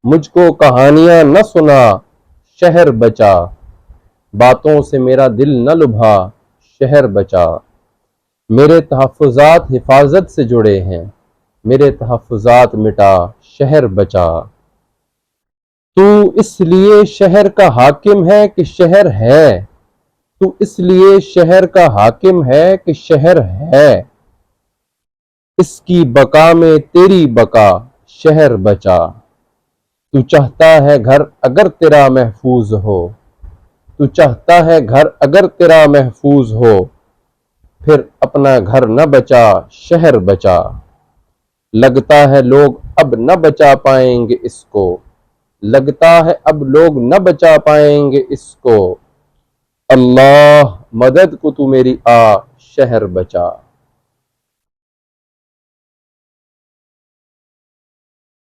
मुझको कहानियां न सुना, शहर बचा। बातों से मेरा दिल न लुभा, शहर बचा। मेरे तहफ़्फ़ुज़ात हिफाजत से जुड़े हैं, मेरे तहफ़्फ़ुज़ात मिटा, शहर बचा। तू इसलिए शहर का हाकिम है कि शहर है, तू इसलिए शहर का हाकिम है कि शहर है। इसकी बका में तेरी बका, शहर बचा। तू चाहता है घर अगर तेरा महफूज हो, तू चाहता है घर अगर तेरा महफूज हो, फिर अपना घर न बचा, शहर बचा। लगता है लोग अब न बचा पाएंगे इसको, लगता है अब लोग न बचा पाएंगे इसको। अल्लाह मदद को तू मेरी आ, शहर बचा।